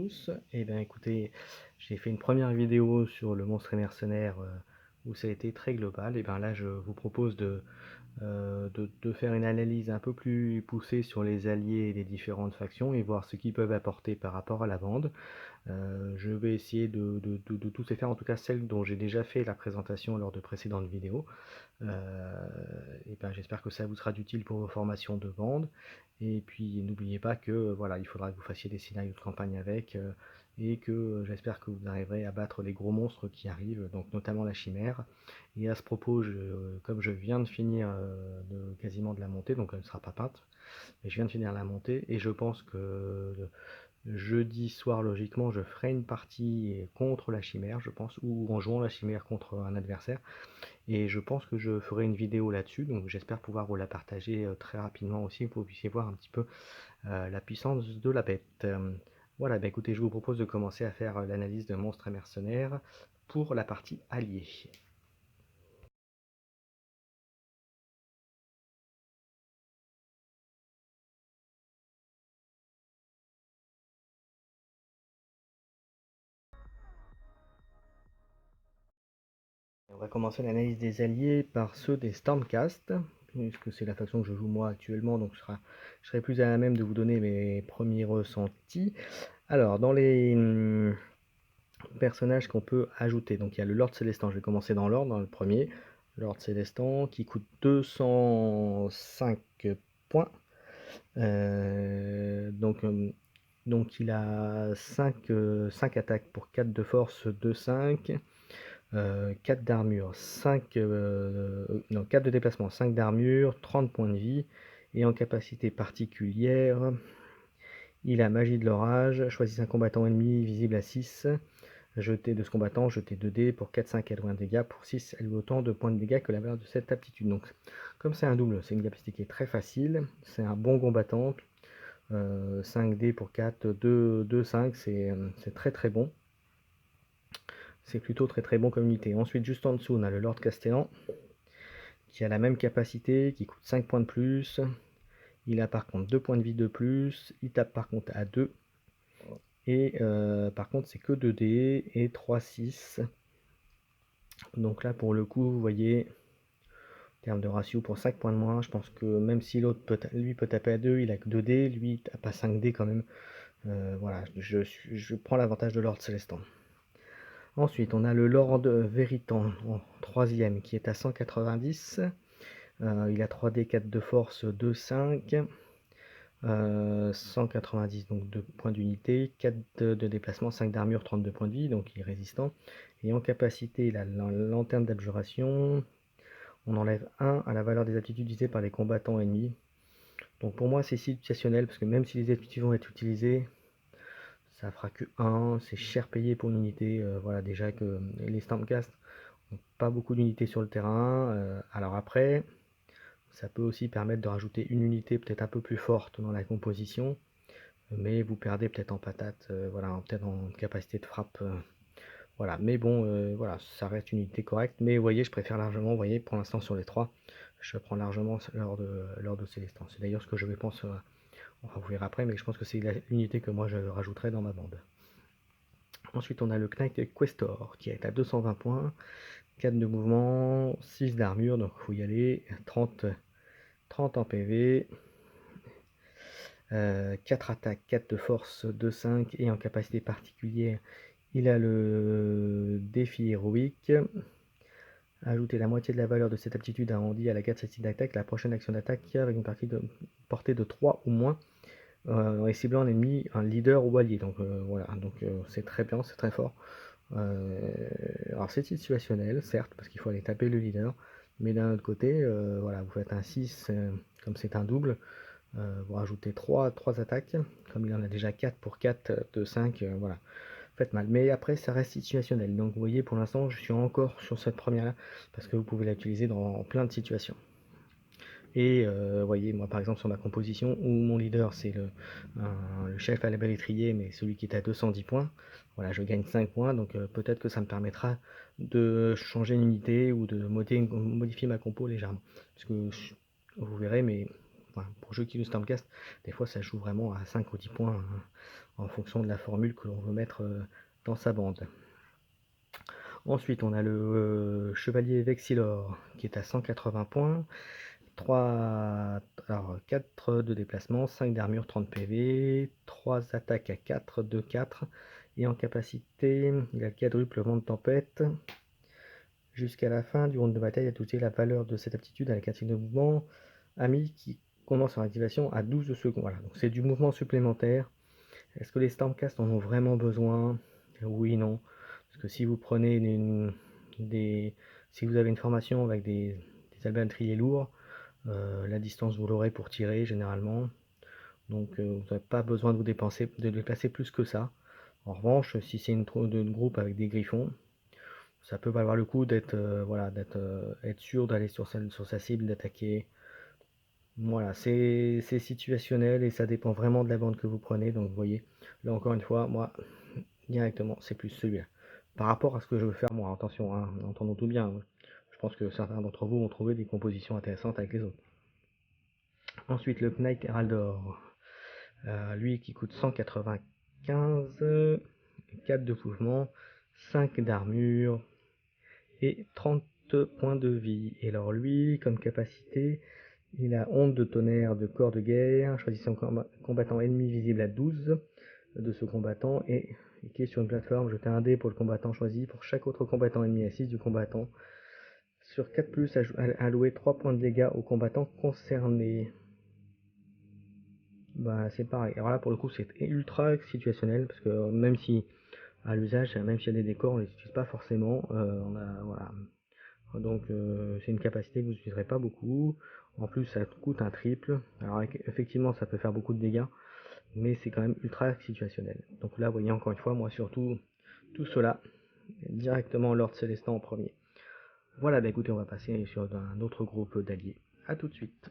tous. Et bien écoutez, j'ai fait une première vidéo sur le monstre et mercenaire où ça a été très global. Et bien là, je vous propose de faire une analyse un peu plus poussée sur les alliés et les différentes factions et voir ce qu'ils peuvent apporter par rapport à la bande. Je vais essayer de tous les faire, en tout cas celles dont j'ai déjà fait la présentation lors de précédentes vidéos. Et ben, j'espère que ça vous sera utile pour vos formations de bande. Et puis n'oubliez pas que voilà, il faudra que vous fassiez des scénarios de campagne avec, et que j'espère que vous arriverez à battre les gros monstres qui arrivent, donc notamment la chimère. Et à ce propos, comme je viens de finir quasiment de la montée, donc elle ne sera pas peinte, mais je viens de finir la montée, et je pense que jeudi soir, logiquement, je ferai une partie contre la chimère, je pense, ou en jouant la chimère contre un adversaire. Et je pense que je ferai une vidéo là-dessus, donc j'espère pouvoir vous la partager très rapidement aussi, pour que vous puissiez voir un petit peu la puissance de la bête. Voilà, bah écoutez, je vous propose de commencer à faire l'analyse de monstres et mercenaires pour la partie alliée. On va commencer l'analyse des alliés par ceux des Stormcast, puisque c'est la faction que je joue moi actuellement, donc je serai plus à la même de vous donner mes premiers ressentis. Alors, dans les personnages qu'on peut ajouter, donc il y a le Lord Célestin, je vais commencer dans l'ordre, dans le premier. Lord Célestin qui coûte 205 points. Donc il a 5 attaques pour 4 de force, 2, 5. 4 d'armure, 4 de déplacement, 5 d'armure, 30 points de vie. Et en capacité particulière, il a magie de l'orage, choisissez un combattant ennemi visible à 6. Jeter de ce combattant, jeter 2 dés pour 4, 5, elle de dégâts, pour 6, elle autant de points de dégâts que la valeur de cette aptitude. Donc, comme c'est un double, c'est une capacité qui est très facile, c'est un bon combattant. 5 dés pour 4, 2, 2 5, c'est très très bon. C'est plutôt très très bon comme unité. Ensuite, juste en dessous, on a le Lord Castellan, qui a la même capacité, qui coûte 5 points de plus. Il a par contre 2 points de vie de plus, il tape par contre à 2. Et par contre, c'est que 2 dés et 3, 6. Donc là, pour le coup, vous voyez, en termes de ratio, pour 5 points de moins, je pense que même si l'autre lui peut taper à 2, il a que 2 dés, lui il tape à 5 dés quand même. Voilà, je prends l'avantage de Lord Célestin. Ensuite, on a le Lord Veritan en troisième qui est à 190. Il a 3D, 4 de force, 2, 5. 190 donc 2 points d'unité, 4 de déplacement, 5 d'armure, 32 points de vie, donc il est résistant. Et en capacité, la lanterne d'abjuration, on enlève 1 à la valeur des aptitudes utilisées par les combattants ennemis. Donc pour moi c'est situationnel, parce que même si les aptitudes vont être utilisées, ça fera que 1, c'est cher payé pour une unité. Voilà, déjà que les Stormcast n'ont pas beaucoup d'unités sur le terrain. Alors après, ça peut aussi permettre de rajouter une unité peut-être un peu plus forte dans la composition, mais vous perdez peut-être en patate, voilà, peut-être en capacité de frappe. Voilà, mais bon, voilà, ça reste une unité correcte. Mais vous voyez, je préfère largement, vous voyez, pour l'instant sur les 3, je prends largement lors de Célestin. C'est d'ailleurs ce que je pense, on va vous verrez après, mais je pense que c'est l'unité que moi je rajouterai dans ma bande. Ensuite, on a le Knight Questor qui est à 220 points, 4 de mouvement, 6 d'armure, donc il faut y aller, 30 en PV, 4 attaques, 4 de force, 2, 5, et en capacité particulière, il a le défi héroïque. Ajouter la moitié de la valeur de cette aptitude arrondie à la capacité d'attaque, la prochaine action d'attaque avec une partie de portée de 3 ou moins, et ciblant un ennemi, un leader ou allié. Donc voilà, donc c'est très bien, c'est très fort. Alors c'est situationnel, certes, parce qu'il faut aller taper le leader, mais d'un autre côté, voilà, vous faites un 6, comme c'est un double, vous rajoutez 3 attaques, comme il en a déjà 4 pour 4 de 5, voilà, faites mal. Mais après, ça reste situationnel, donc vous voyez, pour l'instant, je suis encore sur cette première-là, parce que vous pouvez l'utiliser dans plein de situations. Et vous voyez, moi par exemple sur ma composition, où mon leader c'est le chef à la belle étrier, mais celui qui est à 210 points, voilà, je gagne 5 points, donc peut-être que ça me permettra de changer une unité ou de modifier ma compo légèrement. Parce que vous verrez, mais enfin, pour ceux qui utilisent Stormcast, des fois ça joue vraiment à 5 ou 10 points hein, en fonction de la formule que l'on veut mettre dans sa bande. Ensuite, on a le Chevalier Vexilor qui est à 180 points. 4 de déplacement, 5 d'armure, 30 PV, 3 attaques à 4, 2, 4. Et en capacité, il a le quadruple vent de tempête. Jusqu'à la fin du round de bataille, ajouter la valeur de cette aptitude à la carte de mouvement ami qui commence en activation à 12 secondes. Voilà, donc c'est du mouvement supplémentaire. Est-ce que les Stormcast en ont vraiment besoin? Oui, non. Parce que si vous prenez si vous avez une formation avec des albatriers lourds, la distance vous l'aurez pour tirer généralement. Donc vous n'avez pas besoin de vous déplacer plus que ça. En revanche, si c'est une groupe avec des griffons, ça peut valoir le coup d'être être sûr d'aller sur sa cible, d'attaquer. Voilà, c'est situationnel et ça dépend vraiment de la bande que vous prenez. Donc vous voyez, là encore une fois, moi, directement, c'est plus celui-là. Par rapport à ce que je veux faire moi, attention, hein, entendons tout bien. Je pense que certains d'entre vous ont trouvé des compositions intéressantes avec les autres. Ensuite, le Knight Heraldor, lui qui coûte 195, 4 de mouvement, 5 d'armure et 30 points de vie. Et alors lui, comme capacité, il a onde de tonnerre de corps de guerre, choisissez un combattant ennemi visible à 12 de ce combattant et qui est sur une plateforme, jetez un dé pour le combattant choisi, pour chaque autre combattant ennemi à 6 du combattant. Sur 4+, allouez 3 points de dégâts au combattant concerné. Bah c'est pareil. Alors là pour le coup c'est ultra situationnel parce que même si à l'usage, même s'il y a des décors, on les utilise pas forcément. Voilà. Donc c'est une capacité que vous n'utiliserez pas beaucoup. En plus ça coûte un triple. Alors effectivement ça peut faire beaucoup de dégâts, mais c'est quand même ultra situationnel. Donc là vous voyez encore une fois, moi surtout tout cela, directement Lord Célestin en premier. Voilà, bah écoutez, on va passer sur un autre groupe d'alliés. A tout de suite.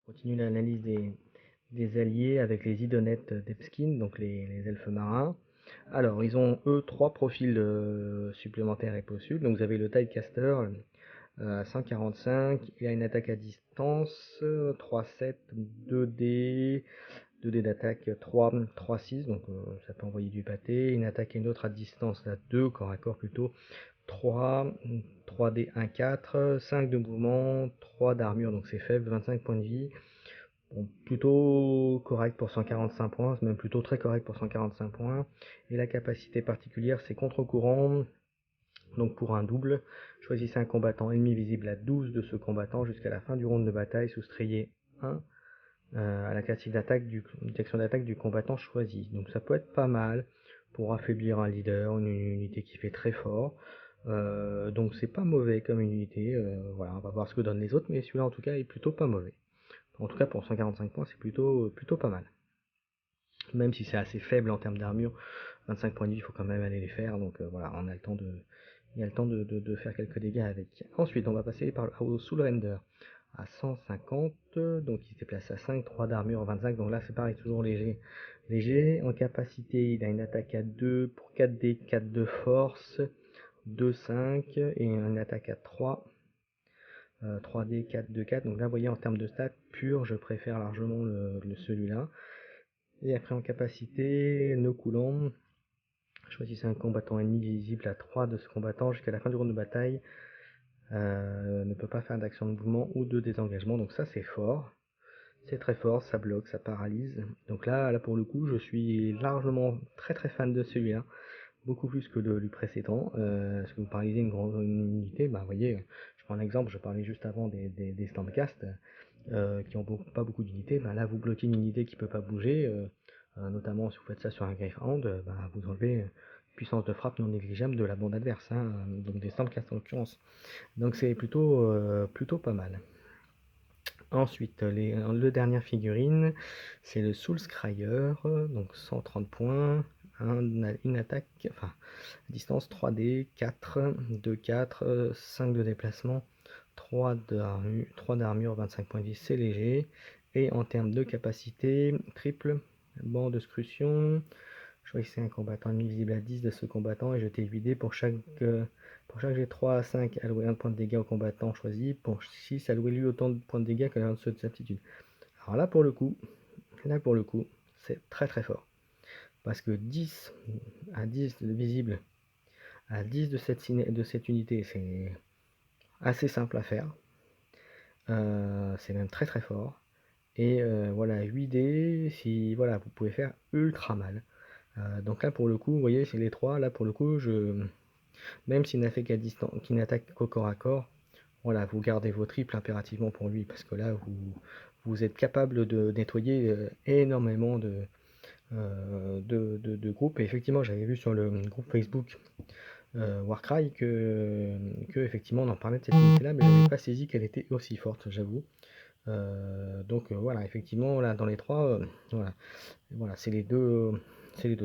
On continue l'analyse des alliés avec les idonettes d'Epskin, donc les elfes marins. Alors, ils ont eux 3 profils supplémentaires et possibles. Donc vous avez le Tidecaster à 145, il a une attaque à distance, 3-7, 2D, 2D d'attaque 3, 3-6, donc ça peut envoyer du pâté. Une attaque et une autre à distance à 2, corps à corps plutôt, 3, 3D 1-4, 5 de mouvement, 3 d'armure, donc c'est faible, 25 points de vie. Bon, plutôt correct pour 145 points, même plutôt très correct pour 145 points. Et la capacité particulière, c'est contre-courant. Donc pour un double, choisissez un combattant ennemi visible à 12 de ce combattant jusqu'à la fin du round de bataille, soustrayez 1 à la capacité d'action d'attaque du combattant choisi. Donc ça peut être pas mal pour affaiblir un leader, une unité qui fait très fort. Donc c'est pas mauvais comme unité. Voilà, on va voir ce que donnent les autres, mais celui-là en tout cas est plutôt pas mauvais. En tout cas pour 145 points, c'est plutôt pas mal. Même si c'est assez faible en termes d'armure, 25 points de vie, il faut quand même aller les faire. Donc voilà, on a le temps il y a le temps de faire quelques dégâts avec. Ensuite, on va passer au Soul Render à 150, donc il se déplace à 5, 3 d'armure, 25, donc là c'est pareil, toujours léger. En capacité, il a une attaque à 2 pour 4D, 4 de force, 2, 5, et une attaque à 3, 3D, 4, 2, 4, donc là vous voyez en termes de stats pur, je préfère largement celui-là. Et après en capacité, no cooldown, choisissez un combattant ennemi visible à 3 de ce combattant jusqu'à la fin du round de bataille. Ne peut pas faire d'action de mouvement ou de désengagement, donc ça c'est fort. C'est très fort, ça bloque, ça paralyse. Donc là pour le coup, je suis largement très très fan de celui-là. Beaucoup plus que du précédent. Parce que vous paralysez une unité, bah vous voyez, je prends un exemple, je parlais juste avant des Stormcast qui ont pas beaucoup d'unités. Bah là vous bloquez une unité qui peut pas bouger, notamment si vous faites ça sur un Gryph-hound, bah, vous enlevez puissance de frappe non négligeable de la bande adverse, hein, donc des Stormcast en l'occurrence. Donc c'est plutôt pas mal. Ensuite, le dernière figurine, c'est le Soulscryer, donc 130 points, une attaque, enfin, distance 3D, 4, 2, 4, 5 de déplacement, 3 d'armure, 25 points de vie, c'est léger, Et en termes de capacité, triple, banc de scrution. Choisissez un combattant ennemi visible à 10 de ce combattant et jetez 8 dés pour chaque G3 à 5, allouez 1 point de dégâts au combattant choisi. Pour 6, allouez-lui autant de points de dégâts que la de sa aptitude. Alors là pour le coup, c'est très très fort. Parce que 10 à 10 de visible à 10 de cette unité, c'est assez simple à faire. C'est même très très fort. Et voilà, 8 dés, si voilà, vous pouvez faire ultra mal. Donc là pour le coup, vous voyez, c'est les 3, là pour le coup, même s'il n'a fait qu'à distance, qu'il n'attaque qu'au corps à corps, voilà, vous gardez vos triples impérativement pour lui, parce que là, vous êtes capable de nettoyer énormément de groupes. Et effectivement, j'avais vu sur le groupe Facebook Warcry que effectivement on en parlait de cette unité-là, mais j'avais pas saisi qu'elle était aussi forte, j'avoue. Donc voilà, effectivement, là, dans les trois, voilà, c'est les deux.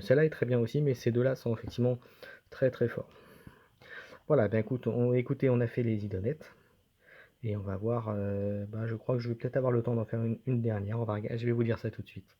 Celle-là est très bien aussi, mais ces deux-là sont effectivement très très forts. Voilà, ben écoute, écoutez, on a fait les idonettes. Et on va voir, je crois que je vais peut-être avoir le temps d'en faire une dernière. Je vais vous dire ça tout de suite.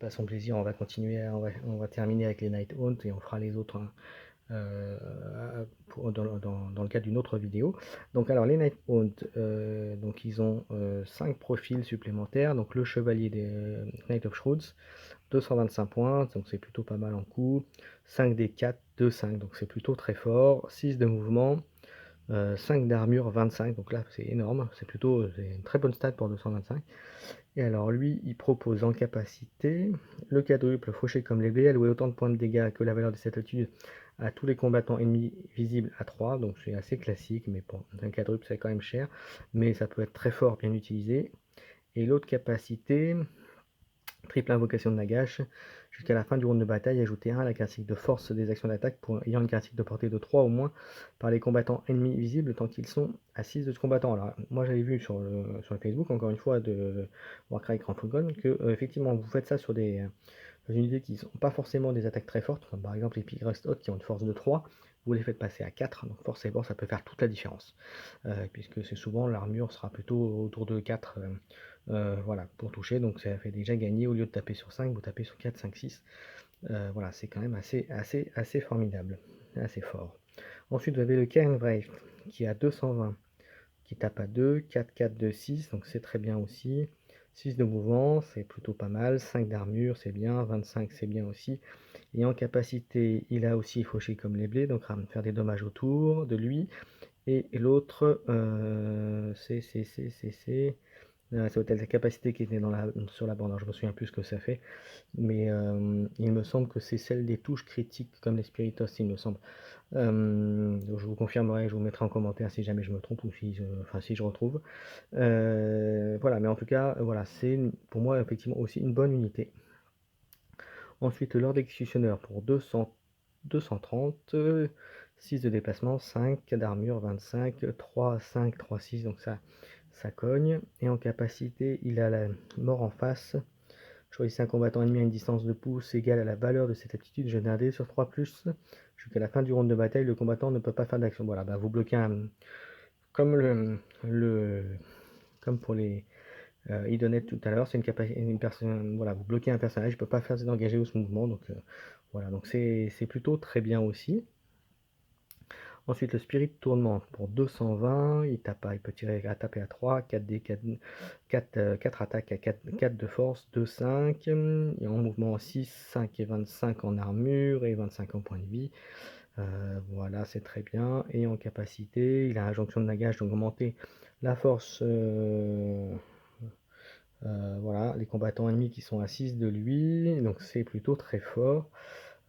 Pas son plaisir, on va continuer, on va terminer avec les Night Hunt et on fera les autres hein, dans le cadre d'une autre vidéo. Donc alors les Night Hunt, donc ils ont 5 profils supplémentaires. Donc le chevalier des Knight of Shrouds, 225 points, donc c'est plutôt pas mal en coup. 5 des 4, 2, 5, donc c'est plutôt très fort. 6 de mouvement. 5 d'armure, 25, donc là c'est énorme, c'est une très bonne stat pour 225. Et alors lui, il propose en capacité le quadruple fauché comme les BL, allouer autant de points de dégâts que la valeur de cette attitude à tous les combattants ennemis visibles à 3, donc c'est assez classique, mais bon, un quadruple c'est quand même cher, mais ça peut être très fort, bien utilisé. Et l'autre capacité, triple invocation de Nagash. Jusqu'à la fin du round de bataille, ajoutez 1 à la caractéristique de force des actions d'attaque ayant une caractéristique de portée de 3 au moins par les combattants ennemis visibles tant qu'ils sont à 6 de ce combattant. Alors, moi j'avais vu sur le Facebook, encore une fois, de Warcry Grand Fogon, que effectivement vous faites ça sur des unités qui ne sont pas forcément des attaques très fortes, comme par exemple les Pigrust Hot qui ont une force de 3, vous les faites passer à 4, donc forcément ça peut faire toute la différence. Puisque c'est souvent l'armure sera plutôt autour de 4 voilà, pour toucher, donc ça fait déjà gagner, au lieu de taper sur 5, vous tapez sur 4, 5, 6. Voilà, c'est quand même assez formidable, assez fort. Ensuite, vous avez le Cairn Wraith qui a 220, qui tape à 2, 4, 4, 2, 6, donc c'est très bien aussi. 6 de mouvement, c'est plutôt pas mal. 5 d'armure, c'est bien. 25, c'est bien aussi. Et en capacité, il a aussi fauché comme les blés, donc à faire des dommages autour de lui. Et l'autre, ça doit être la capacité qui était sur la bande. Alors, je me souviens plus ce que ça fait, mais il me semble que c'est celle des touches critiques comme les Spiritos, il me semble. Je vous confirmerai, je vous mettrai en commentaire si jamais je me trompe ou si je retrouve. Voilà, mais en tout cas, voilà, c'est pour moi effectivement aussi une bonne unité. Ensuite, Lord Executioner pour 230, 6 de déplacement, 5 d'armure, 25, 3, 5, 3, 6, donc ça cogne. Et en capacité, il a la mort en face. Choisissez un combattant ennemi à une distance de pouce égale à la valeur de cette aptitude, jetez un dé sur 3+. Jusqu'à la fin du round de bataille, le combattant ne peut pas faire d'action. Voilà, vous bloquez comme comme pour les Idonet tout à l'heure, c'est une personne, voilà, vous bloquez un personnage, il ne peut pas faire d'engager ou ce mouvement, donc voilà, donc c'est plutôt très bien aussi. Ensuite, le Spirit Tournement pour 220, il peut tirer à taper à 3, 4D, 4 attaques à 4 de force, 2, 5, et en mouvement 6, 5 et 25 en armure et 25 en point de vie. Voilà, c'est très bien. Et en capacité, il a injonction de nagage, donc augmenter la force. Voilà, les combattants ennemis qui sont à 6 de lui, donc c'est plutôt très fort.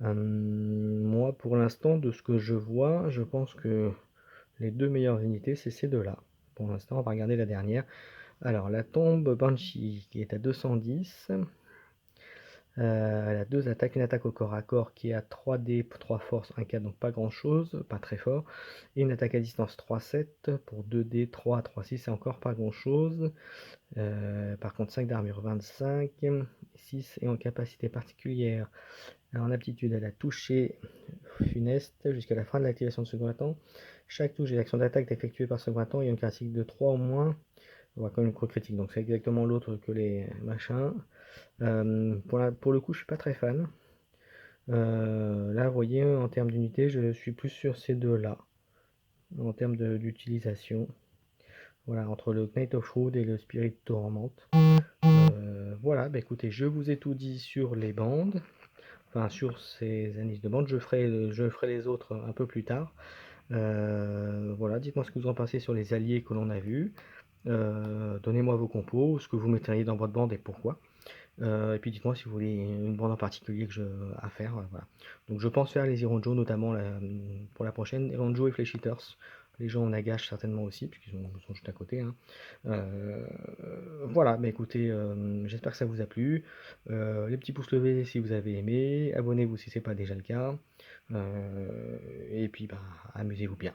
Moi, pour l'instant, de ce que je vois, je pense que les deux meilleures unités, c'est ces deux-là. Pour l'instant, on va regarder la dernière. Alors, la tombe Banshee, qui est à 210. Elle a 2 attaques, une attaque au corps à corps qui est à 3 dés, 3 force, 1 4, donc pas grand chose, pas très fort. Et une attaque à distance 3-7 pour 2 dés, 3, 3-6, c'est encore pas grand chose. Par contre 5 d'armure, 25, 6 et en capacité particulière. En aptitude, elle a touché funeste jusqu'à la fin de l'activation de ce combattant. Chaque touche et action d'attaque effectuée par ce combattant, il y a une caractéristique de 3 au moins. On voit quand même une croix critique, donc c'est exactement l'autre que les machins. Pour le coup, je suis pas très fan. Là, vous voyez, en termes d'unité, je suis plus sur ces deux-là, en termes d'utilisation. Voilà, entre le Knight of Shroud et le Spirit Torment. Voilà, bah écoutez, je vous ai tout dit sur les bandes, enfin sur ces analyses de bandes. Je ferai les autres un peu plus tard. Voilà, dites-moi ce que vous en pensez sur les alliés que l'on a vus. Donnez-moi vos compos, ce que vous metteriez dans votre bande et pourquoi. Et puis dites-moi si vous voulez une bande en particulier à faire. Voilà. Donc je pense faire les Ironjo notamment pour la prochaine. Ironjo et Flesh Eaters. Les gens en Nagash certainement aussi, puisqu'ils sont juste à côté, hein. Euh, voilà, mais écoutez, j'espère que ça vous a plu. Les petits pouces levés si vous avez aimé. Abonnez-vous si ce n'est pas déjà le cas. Et puis bah, amusez-vous bien.